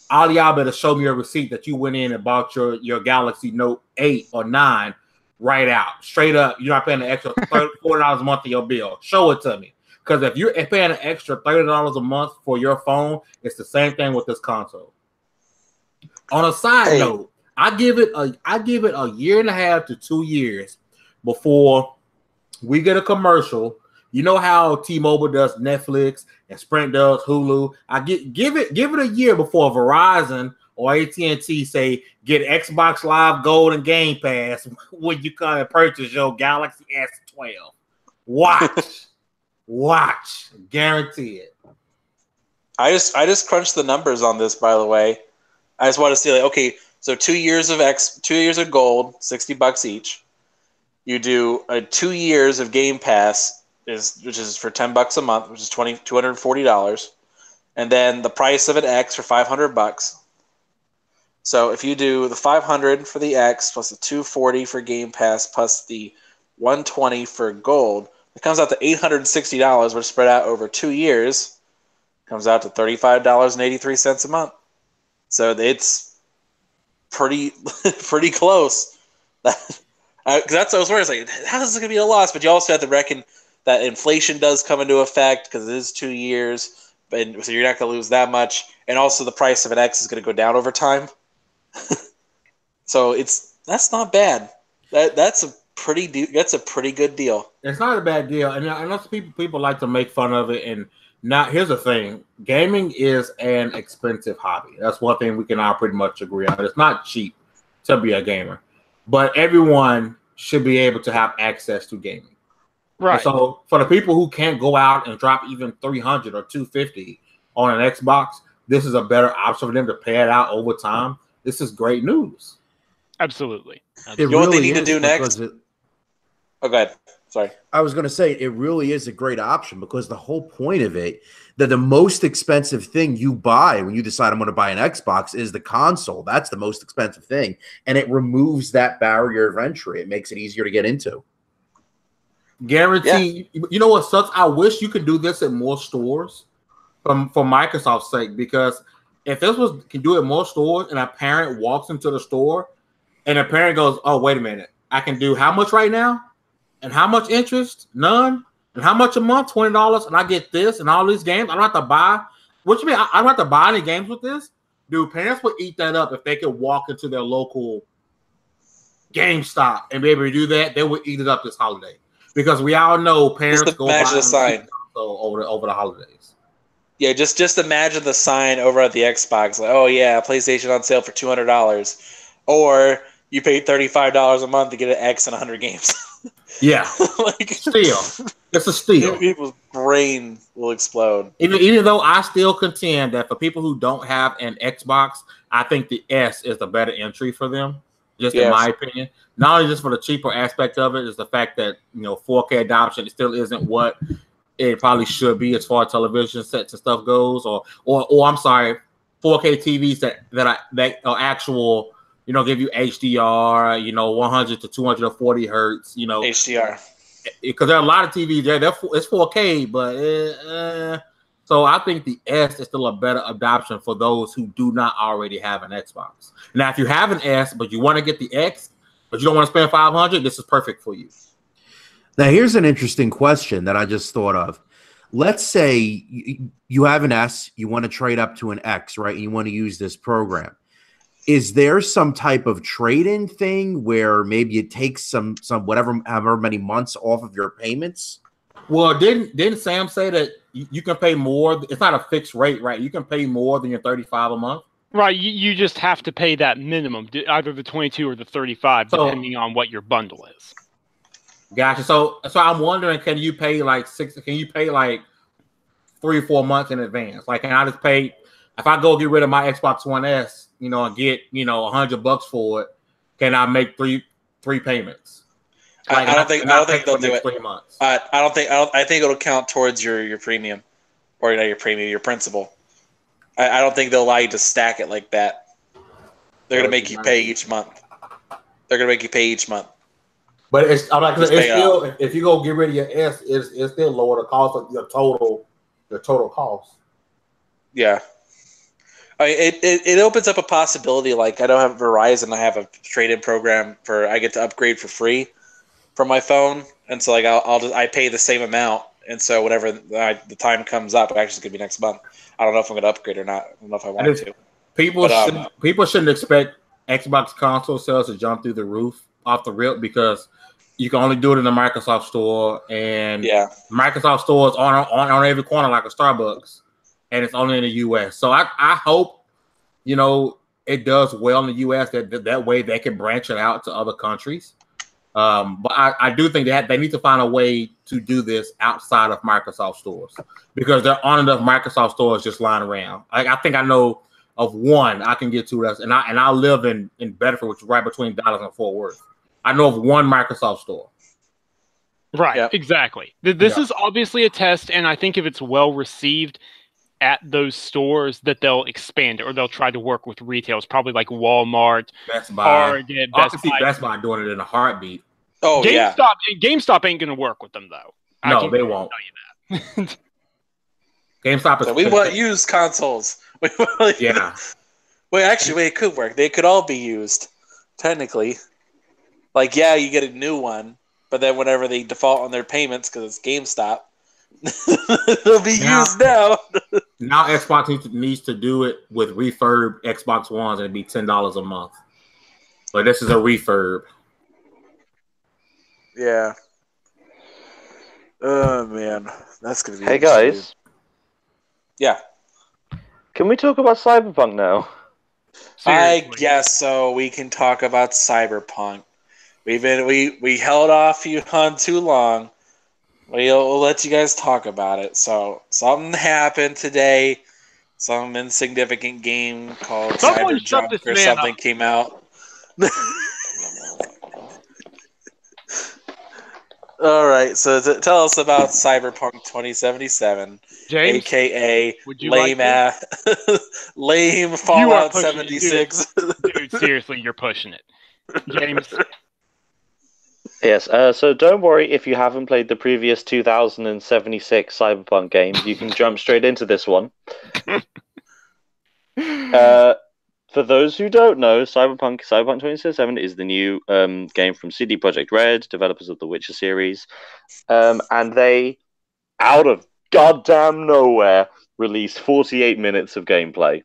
All y'all better show me a receipt that you went in and bought your Galaxy Note 8 or 9. Right out, straight up. You're not paying an extra $40 a month of your bill. Show it to me, because if you're paying an extra $30 a month for your phone, it's the same thing with this console. On a side note, I give it a year and a half to 2 years before we get a commercial. You know how T-Mobile does Netflix and Sprint does Hulu. Give it a year before Verizon or AT&T say get Xbox Live Gold and Game Pass when you come and purchase your Galaxy S12. Watch, guarantee it. I just crunched the numbers on this, by the way. I just want to see, like, okay, so 2 years of Gold, $60 each. You do 2 years of Game Pass, which is for $10 a month, which is $240, and then the price of an X for $500. So if you do the $500 for the X plus the $240 for Game Pass plus the $120 for Gold, it comes out to $860, which spread out over 2 years comes out to $35.83 a month. So it's pretty close. That's what I was worried. Like, how is it going to be a loss? But you also have to reckon that inflation does come into effect because it is 2 years, and so you're not going to lose that much. And also the price of an X is going to go down over time. So that's not bad. That's a pretty good deal. It's not a bad deal, and I know people like to make fun of it. And not here's the thing: gaming is an expensive hobby. That's one thing we can all pretty much agree on. It's not cheap to be a gamer, but everyone should be able to have access to gaming. Right. And so for the people who can't go out and drop even $300 or $250 on an Xbox, this is a better option for them to pay it out over time. This is great news. Absolutely. You know what they need to do next? Oh, go ahead. Sorry. I was going to say it really is a great option because the whole point of it, that the most expensive thing you buy when you decide I'm going to buy an Xbox is the console. That's the most expensive thing, and it removes that barrier of entry. It makes it easier to get into. Guarantee. Yeah. You know what sucks? I wish you could do this at more stores, for Microsoft's sake, because if this can do it in more stores, and a parent walks into the store, and a parent goes, "Oh, wait a minute, I can do how much right now, and how much interest? None, and how much a month? $20, and I get this and all these games. I don't have to buy. What you mean? I don't have to buy any games with this? Dude, parents would eat that up if they could walk into their local GameStop and be able to do that. They would eat it up this holiday because we all know parents go buy the sign over the holidays. Yeah, just imagine the sign over at the Xbox, like, oh yeah, PlayStation on sale for $200, or you pay $35 a month to get an X and 100 games. Yeah, like steal. It's a steal. People's brain will explode. Even though I still contend that for people who don't have an Xbox, I think the S is the better entry for them. Just in my opinion, not only just for the cheaper aspect of it, is the fact that 4K adoption still isn't what it probably should be as far as television sets and stuff goes, or I'm sorry, 4K TVs that are actual, give you HDR, 100 to 240 hertz, HDR. Because there are a lot of TVs there. It's 4K, but so I think the S is still a better adoption for those who do not already have an Xbox. Now, if you have an S but you want to get the X, but you don't want to spend $500, this is perfect for you. Now, here's an interesting question that I just thought of. Let's say you have an S, you want to trade up to an X, right? And you want to use this program. Is there some type of trade-in thing where maybe it takes some however many months off of your payments? Well, didn't Sam say that you can pay more? It's not a fixed rate, right? You can pay more than your $35 a month. Right, you just have to pay that minimum, either the 22 or the 35, depending on what your bundle is. Gotcha. So I'm wondering, can you pay like 3 or 4 months in advance? Like, can I just pay if I go get rid of my Xbox One S, and get $100 for it? Can I make three payments? Like, I don't think they'll do it. 3 months. I think it'll count towards your premium, or not your premium, your principal. I don't think they'll allow you to stack it like that. They're gonna make you pay each month. But it's if you go get rid of your S, it's still lower the cost of your total cost. Yeah. It opens up a possibility. Like, I don't have Verizon. I have a trade-in program I get to upgrade for free from my phone, and so like I pay the same amount, and so whenever the time comes up, actually it's gonna be next month. I don't know if I'm gonna upgrade or not. I don't know if I want to. People shouldn't expect Xbox console sales to jump through the roof off the rip because you can only do it in the Microsoft store, and Microsoft stores on every corner like a Starbucks. And it's only in the U.S. So I hope, it does well in the U.S. That way they can branch it out to other countries. But I do think they need to find a way to do this outside of Microsoft stores because there aren't enough Microsoft stores just lying around. I think I know of one I can get to, and I live in Bedford, which is right between Dallas and Fort Worth. I know of one Microsoft store. Right, exactly. This is obviously a test, and I think if it's well received at those stores that they'll expand it, or they'll try to work with retailers, probably like Walmart, Best Buy. Target, I can see Best Buy doing it in a heartbeat. Oh, GameStop ain't going to work with them, though. No, they won't. Tell you that. GameStop is. We want used consoles. Yeah. Wait, it could work. They could all be used, technically. Like, you get a new one, but then whenever they default on their payments because it's GameStop, they'll be used now. Now Xbox needs to do it with refurb Xbox Ones, and it'd be $10 a month. But this is a refurb. Yeah. Oh man, that's gonna be. Hey guys. Yeah. Can we talk about Cyberpunk now? Seriously. I guess so. We can talk about Cyberpunk. We held off you on too long. We'll let you guys talk about it. So something happened today. Some insignificant game called Cyberpunk or something came out. All right, so tell us about Cyberpunk 2077, James, aka would you like to? lame You are Fallout pushing it, 76. dude. Seriously, you're pushing it, James. Yes, so don't worry if you haven't played the previous 2076 Cyberpunk games. You can jump straight into this one. For those who don't know, Cyberpunk 2077 is the new game from CD Projekt Red, developers of the Witcher series. And they, out of goddamn nowhere, released 48 minutes of gameplay.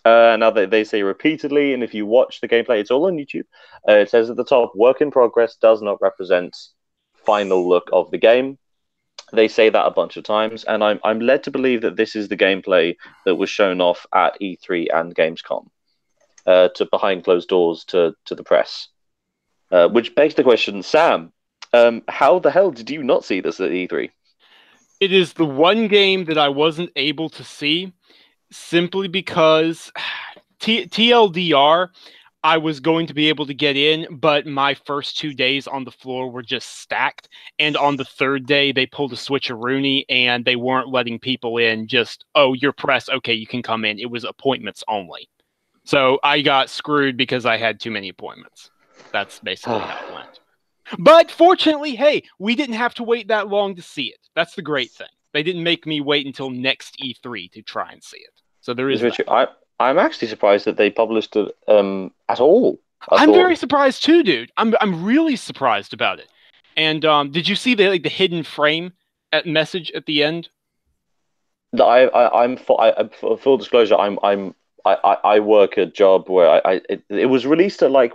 Now they say repeatedly, and if you watch the gameplay, it's all on YouTube. It says at the top, "Work in progress does not represent final look of the game." They say that a bunch of times, and I'm led to believe that this is the gameplay that was shown off at E3 and Gamescom, to behind closed doors to the press. Which begs the question, Sam, how the hell did you not see this at E3? It is the one game that I wasn't able to see simply because TLDR, I was going to be able to get in, but my first 2 days on the floor were just stacked. And on the third day, they pulled a switcheroonie and they weren't letting people in just, oh, you're press, okay, you can come in. It was appointments only. So I got screwed because I had too many appointments. That's basically how it went. But fortunately, hey, we didn't have to wait that long to see it. That's the great thing. They didn't make me wait until next E3 to try and see it. So there is Richard, I'm actually surprised that they published it at all. I'm very surprised too, dude. I'm really surprised about it. And did you see the hidden frame message at the end? I'm full disclosure. I work a job where it was released at like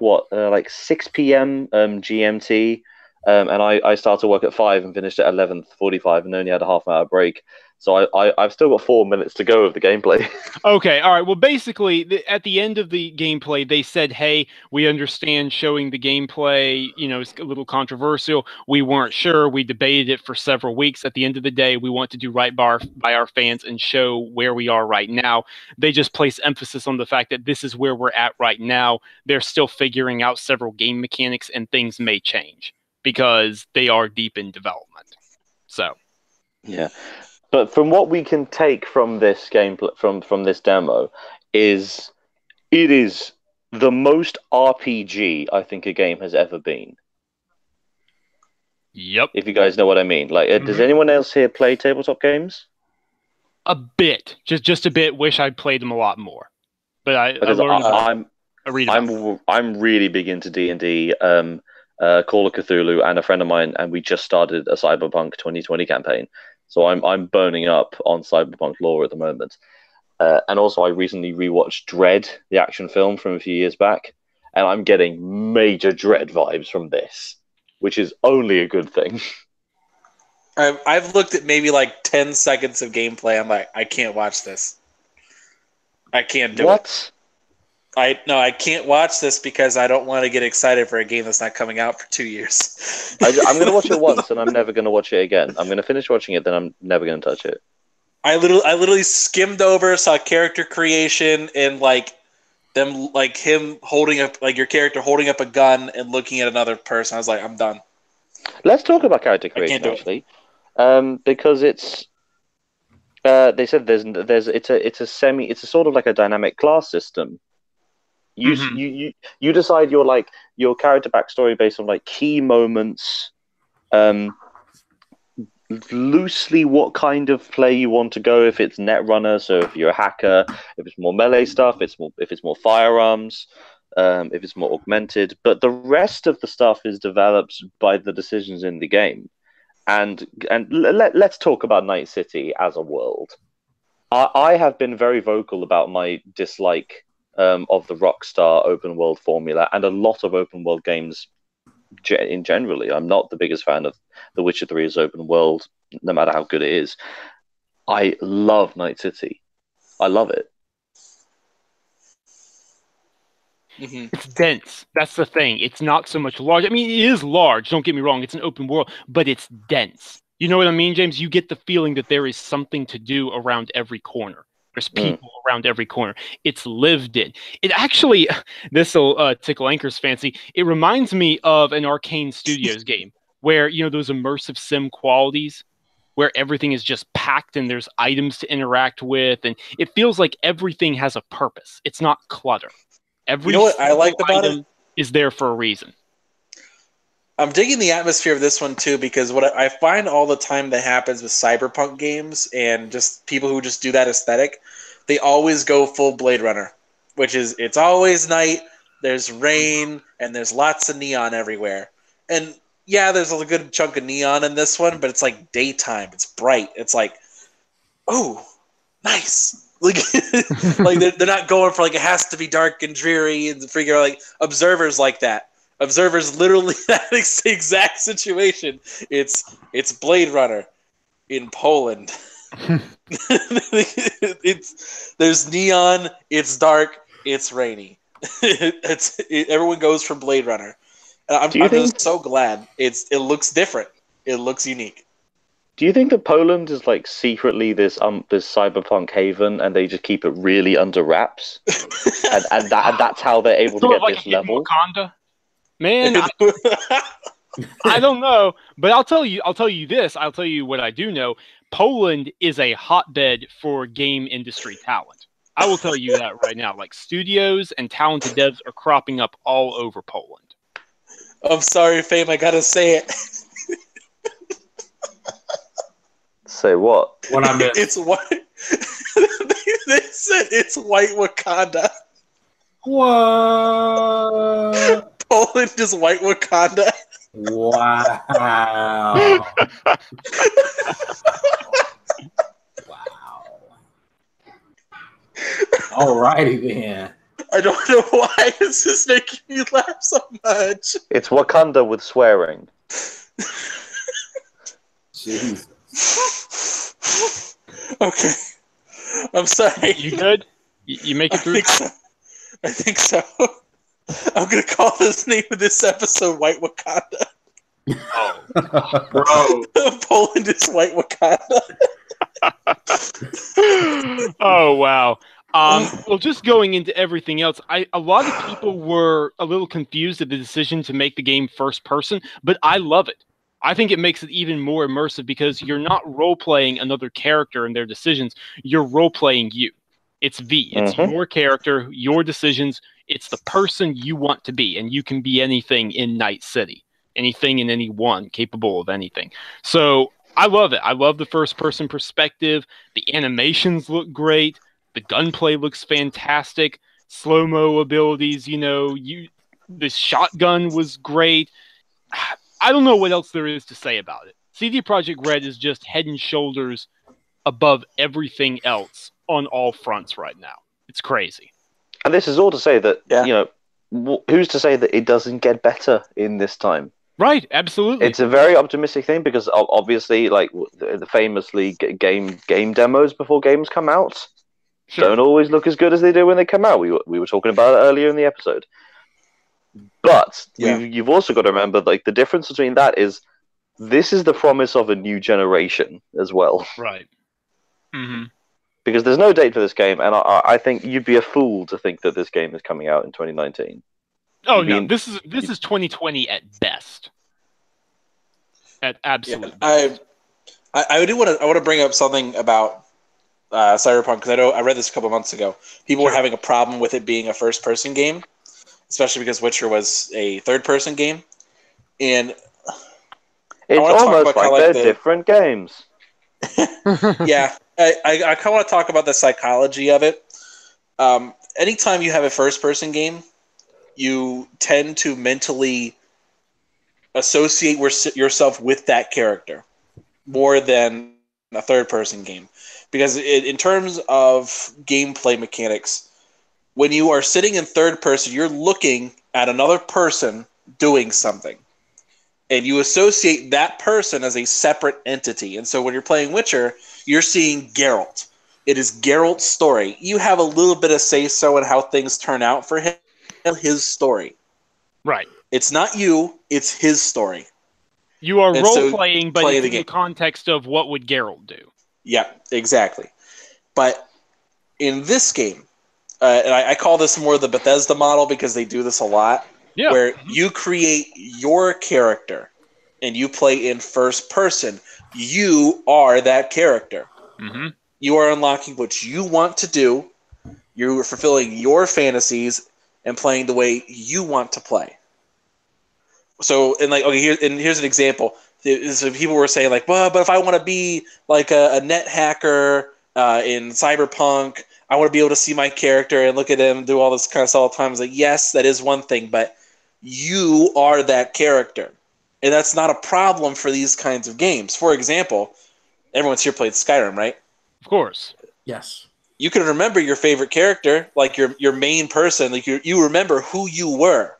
6 p.m. GMT, and I started work at 5 and finished at 11:45 and only had a half-hour break. So I've still got 4 minutes to go of the gameplay. Okay, all right. Well, basically, at the end of the gameplay, they said, hey, we understand showing the gameplay, is a little controversial. We weren't sure. We debated it for several weeks. At the end of the day, we want to do right by our fans and show where we are right now. They just place emphasis on the fact that this is where we're at right now. They're still figuring out several game mechanics, and things may change because they are deep in development. So, yeah. But from what we can take from this gameplay, from this demo, it is the most RPG I think a game has ever been. Yep. If you guys know what I mean. Like, does anyone else here play tabletop games? A bit, just a bit. Wish I'd played them a lot more. But I'm really big into D&D, Call of Cthulhu, and a friend of mine, and we just started a Cyberpunk 2020 campaign. So I'm burning up on Cyberpunk lore at the moment. And also I recently rewatched Dread, the action film from a few years back, and I'm getting major Dread vibes from this, which is only a good thing. I've looked at maybe like 10 seconds of gameplay. I'm like, I can't watch this. I can't do it. I can't watch this because I don't want to get excited for a game that's not coming out for 2 years. I'm going to watch it once, and I'm never going to watch it again. I'm going to finish watching it, then I'm never going to touch it. I literally skimmed over, saw character creation, and him holding up, like your character holding up a gun and looking at another person. I was like, I'm done. Let's talk about character creation actually, because it's. They said it's a sort of like a dynamic class system. You decide your character backstory based on like key moments, loosely what kind of play you want to go. If it's netrunner, so if you're a hacker, if it's more melee stuff, if it's more firearms, if it's more augmented. But the rest of the stuff is developed by the decisions in the game. And let's talk about Night City as a world. I have been very vocal about my dislike of the Rockstar open world formula and a lot of open world games in generally. I'm not the biggest fan of The Witcher 3's open world, no matter how good it is. I love Night City. I love it. It's dense. That's the thing. It's not so much large. I mean, it is large. Don't get me wrong. It's an open world, but it's dense. You know what I mean, James? You get the feeling that there is something to do around every corner. There's people around every corner. It's lived in. It actually, this will tickle Anchor's fancy. It reminds me of an Arcane Studios game where, those immersive sim qualities, where everything is just packed and there's items to interact with, and it feels like everything has a purpose. It's not clutter. Every What I liked about item it is there for a reason. I'm digging the atmosphere of this one too, because what I find all the time that happens with Cyberpunk games and just people who just do that aesthetic, they always go full Blade Runner, which is it's always night, there's rain, and there's lots of neon everywhere. And yeah, there's a good chunk of neon in this one, but it's like daytime, it's bright, it's like, oh, nice. Like, like they're not going for like it has to be dark and dreary and freaking like Observer's like that. Observer's literally that exact situation. It's Blade Runner in Poland. There's neon. It's dark. It's rainy. Everyone goes for Blade Runner. I'm just so glad. It looks different. It looks unique. Do you think that Poland is like secretly this cyberpunk haven, and they just keep it really under wraps, and that's how they're able to get like this level? Wakanda? Man, I don't know, but I'll tell you this. I'll tell you what I do know. Poland is a hotbed for game industry talent. I will tell you that right now. Like, studios and talented devs are cropping up all over Poland. I'm sorry, Fame. I gotta say it. Say what? What I missed? It's white. They said it's white Wakanda. What? Poland is white Wakanda. Wow. Wow. Alrighty then. I don't know why this is making me laugh so much. It's Wakanda with swearing. Jesus. Okay. I'm sorry. You good? You make it through? I think so. I'm going to call this name of this episode White Wakanda. Bro. Poland is White Wakanda. Oh, wow. Well, just going into everything else, a lot of people were a little confused at the decision to make the game first person, but I love it. I think it makes it even more immersive because you're not role-playing another character and their decisions. You're role-playing you. It's V. It's your character, your decisions. It's the person you want to be, and you can be anything in Night City. Anything and anyone capable of anything. So I love it. I love the first-person perspective. The animations look great. The gunplay looks fantastic. Slow-mo abilities, the shotgun was great. I don't know what else there is to say about it. CD Projekt Red is just head and shoulders above everything else on all fronts right now. It's crazy. And this is all to say that, who's to say that it doesn't get better in this time? Right, absolutely. It's a very optimistic thing because obviously, like famously, game demos before games come out don't always look as good as they do when they come out. We were talking about it earlier in the episode. But you've also got to remember, like, the difference between that is this is the promise of a new generation as well. Right. Mm-hmm. Because there's no date for this game, and I think you'd be a fool to think that this game is coming out in 2019. Oh, no. This is 2020 at best. At absolute best. I want to bring up something about Cyberpunk, because I read this a couple months ago. People were having a problem with it being a first-person game, especially because Witcher was a third-person game. And it's almost like they're different games. Yeah, I kind of want to talk about the psychology of it. Anytime you have a first-person game, you tend to mentally associate yourself with that character more than a third-person game. Because in terms of gameplay mechanics, when you are sitting in third person, you're looking at another person doing something. And you associate that person as a separate entity. And so when you're playing Witcher, you're seeing Geralt. It is Geralt's story. You have a little bit of say-so in how things turn out for him, his story. Right. It's not you, it's his story. You are role-playing, but it's in the context of what would Geralt do. Yeah, exactly. But in this game, and I call this more the Bethesda model because they do this a lot, where you create your character and you play in first person, you are that character. Mm-hmm. You are unlocking what you want to do. You're fulfilling your fantasies and playing the way you want to play. So, and like, okay, here's an example. So people were saying like, well, but if I want to be like a net hacker in Cyberpunk, I want to be able to see my character and look at him do all this kind of stuff all the time. It's like, yes, that is one thing, but you are that character. And that's not a problem for these kinds of games. For example, everyone's here played Skyrim, right? Of course. Yes. You can remember your favorite character, like your main person. Like you remember who you were.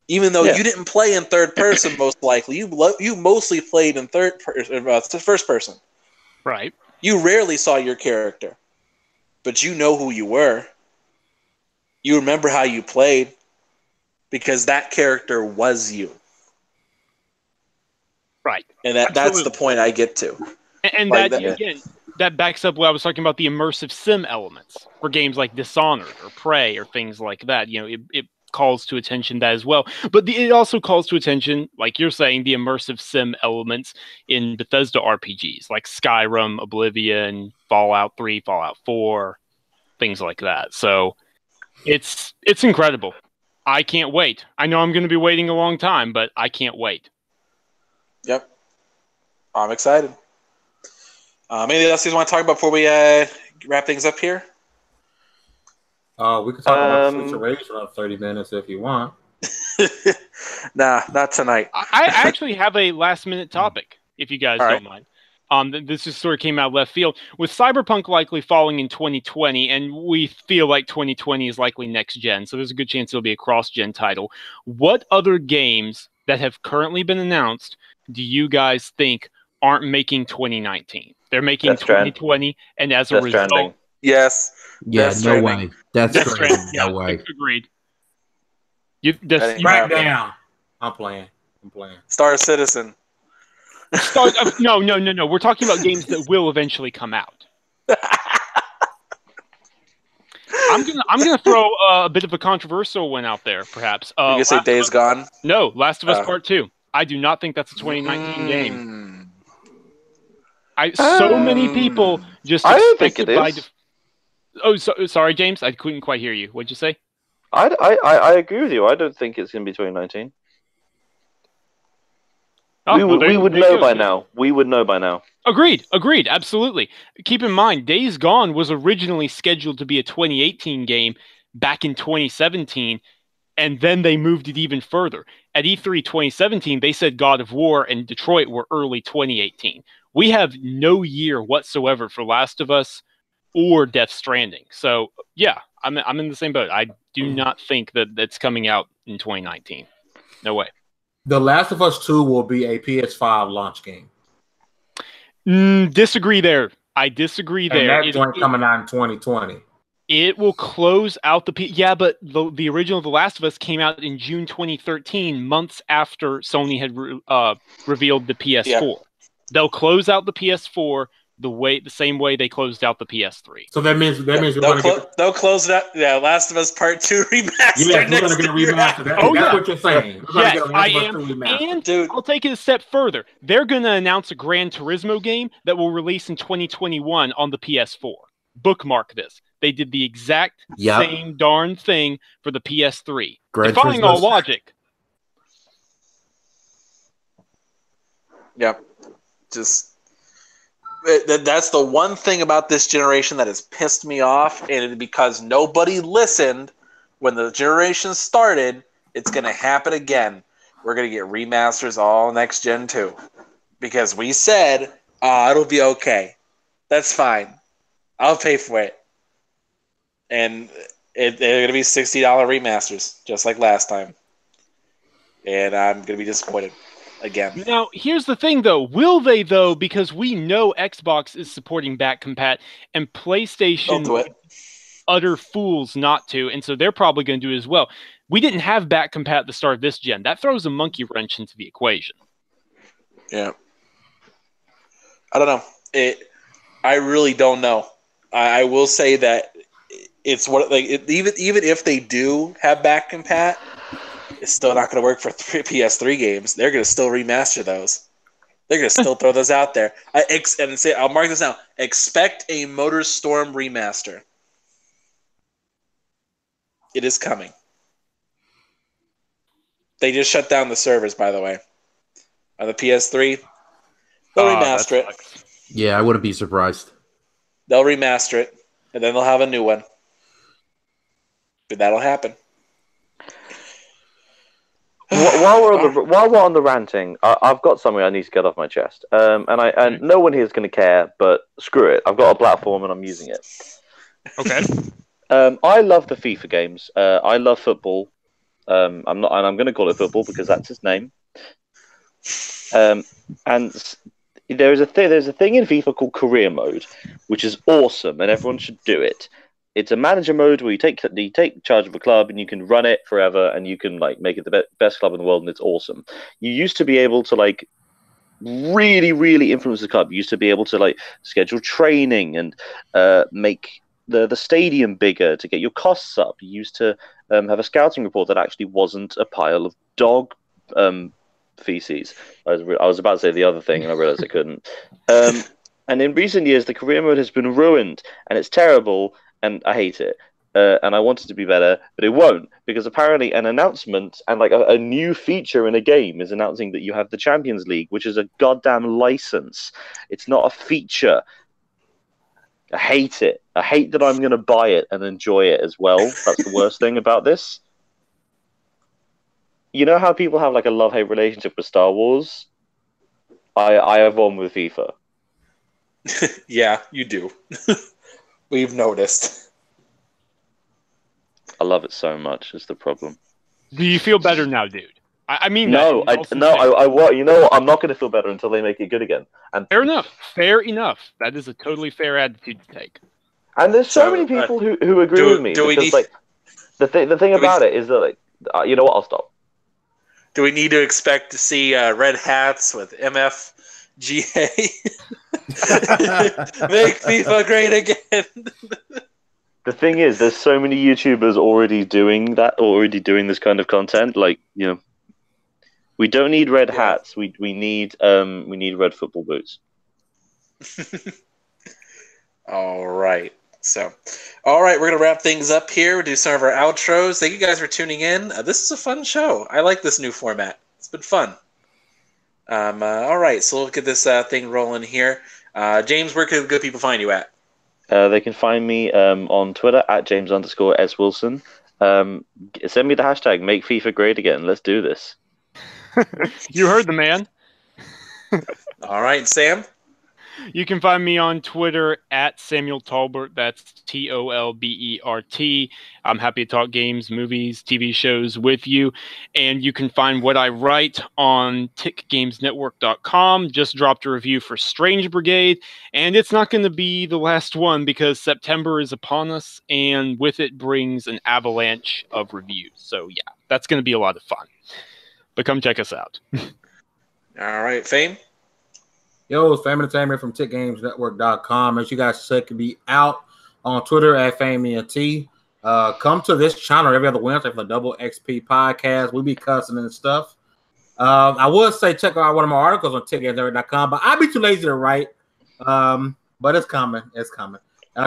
Even though you didn't play in third person, most likely. You mostly played in first person. Right. You rarely saw your character. But you know who you were. You remember how you played. Because that character was you. Right. And that's the point I get to. And like again, that backs up what I was talking about, the immersive sim elements for games like Dishonored or Prey or things like that. You know, it calls to attention that as well. But it also calls to attention, like you're saying, the immersive sim elements in Bethesda RPGs like Skyrim, Oblivion, Fallout 3, Fallout 4, things like that. So it's incredible. I can't wait. I know I'm going to be waiting a long time, but I can't wait. Yep. I'm excited. Anything else you want to talk about before we wrap things up here? We could talk about the situation for 30 minutes if you want. Nah, not tonight. I actually have a last-minute topic, if you guys don't mind. This just sort of came out of left field. With Cyberpunk likely falling in 2020, and we feel like 2020 is likely next gen, so there's a good chance it'll be a cross-gen title. What other games that have currently been announced do you guys think aren't making 2019? They're making 2020, and as a result... Yes. Yeah, no way. That's crazy. No way. Agreed. Right down. I'm playing. Star Citizen. No. We're talking about games that will eventually come out. I'm gonna throw a bit of a controversial one out there, perhaps. You gonna say Days Gone? No, Last of Us Part 2. I do not think that's a 2019 game. So many people just I don't think it is. Sorry, James. I couldn't quite hear you. What'd you say? I agree with you. I don't think it's going to be 2019. We would know by now. We would know by now. Agreed. Absolutely. Keep in mind, Days Gone was originally scheduled to be a 2018 game back in 2017, and then they moved it even further. At E3 2017, they said God of War and Detroit were early 2018. We have no year whatsoever for Last of Us or Death Stranding. So, yeah, I'm in the same boat. I do not think that that's coming out in 2019. No way. The Last of Us 2 will be a PS5 launch game. Disagree there. I disagree there. And that's coming out in 2020. It will close out but the original The Last of Us came out in June 2013, months after Sony had revealed the PS4. Yeah. They'll close out the PS4 the same way they closed out the PS3. So that means they'll close it out. Yeah, Last of Us Part 2 remastered. Yeah, we're going to get a remaster. That's what you're saying. Yes, I am. And dude, I'll take it a step further. They're going to announce a Gran Turismo game that will release in 2021 on the PS4. Bookmark this. They did the exact same darn thing for the PS3. Defying all logic. Yep. That's the one thing about this generation that has pissed me off, and because nobody listened when the generation started, it's going to happen again. We're going to get remasters all next gen too, because we said it'll be okay. That's fine. I'll pay for it, and they're going to be $60 remasters, just like last time, and I'm going to be disappointed. Again. Now, here's the thing, though. Will they, though? Because we know Xbox is supporting back compat, and PlayStation utter fools not to, and so they're probably going to do it as well. We didn't have back compat at the start of this gen. That throws a monkey wrench into the equation. Yeah. I don't know. I really don't know. I will say that it's even if they do have back compat, It's still not going to work for PS3 games. They're going to still remaster those. They're going to still throw those out there. I'll mark this now. Expect a MotorStorm remaster. It is coming. They just shut down the servers, by the way. On the PS3, they'll remaster it. Yeah, I wouldn't be surprised. They'll remaster it, and then they'll have a new one. But that'll happen. While we're on the ranting, I've got something I need to get off my chest. And no one here is going to care, but screw it. I've got a platform and I'm using it. Okay. I love the FIFA games. I love football. I'm going to call it football because that's its name. And there's a thing in FIFA called career mode, which is awesome, and everyone should do it. It's a manager mode where you take charge of a club and you can run it forever, and you can like make it the best club in the world, and it's awesome. You used to be able to like really, really influence the club. You used to be able to like schedule training and make the stadium bigger to get your costs up. You used to have a scouting report that actually wasn't a pile of dog feces. I was about to say the other thing, and I realized I couldn't. And in recent years, the career mode has been ruined, and it's terrible, and I hate it. And I want it to be better, but it won't, because apparently an announcement and like a new feature in a game is announcing that you have the Champions League, which is a goddamn license. It's not a feature. I hate it. I hate that I'm going to buy it and enjoy it as well. That's the worst thing about this. You know how people have like a love-hate relationship with Star Wars? I have one with FIFA. Yeah, you do. We've noticed. I love it so much. Is the problem? Do you feel better now, dude? I mean, no, you know what? I'm not going to feel better until they make it good again. And fair enough. Fair enough. That is a totally fair attitude to take. And there's so many people who agree with me because like the thing about it is that like you know what? I'll stop. Do we need to expect to see red hats with MFGA? Make FIFA great again. The thing is, there's so many YouTubers already doing this kind of content. Like, you know, we don't need red hats. We need red football boots. All right. So, all right, we're gonna wrap things up here. We'll do some of our outros. Thank you guys for tuning in. This is a fun show. I like this new format. It's been fun. All right, so we'll get this thing rolling here. James, where can good people find you at? They can find me on Twitter at James_S Wilson. Send me the hashtag Make FIFA Great Again. Let's do this. You heard the man. All right, Sam. You can find me on Twitter at Samuel Tolbert. That's TOLBERT. I'm happy to talk games, movies, TV shows with you. And you can find what I write on tickgamesnetwork.com. Just dropped a review for Strange Brigade. And it's not going to be the last one because September is upon us. And with it brings an avalanche of reviews. So yeah, that's going to be a lot of fun. But come check us out. All right, Fame. Yo, it's Fame Entertainment from TickGamesNetwork.com. As you guys check me out on Twitter at FameENT. Come to this channel every other Wednesday for the Double XP podcast. We be cussing and stuff. I would say check out one of my articles on TickGamesNetwork.com, but I'd be too lazy to write. But it's coming. It's coming.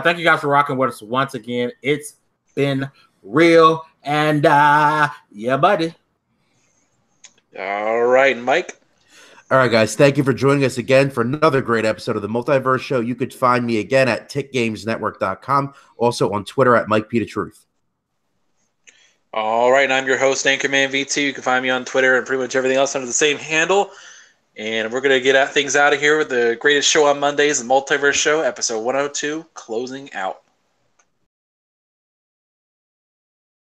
Thank you guys for rocking with us once again. It's been real. And yeah, buddy. All right, Mike. All right, guys. Thank you for joining us again for another great episode of the Multiverse Show. You could find me again at tickgamesnetwork.com. Also on Twitter at MikePTruth. All right, and I'm your host, Anchorman V2. You can find me on Twitter and pretty much everything else under the same handle. And we're going to get things out of here with the greatest show on Mondays, the Multiverse Show, episode 102, closing out.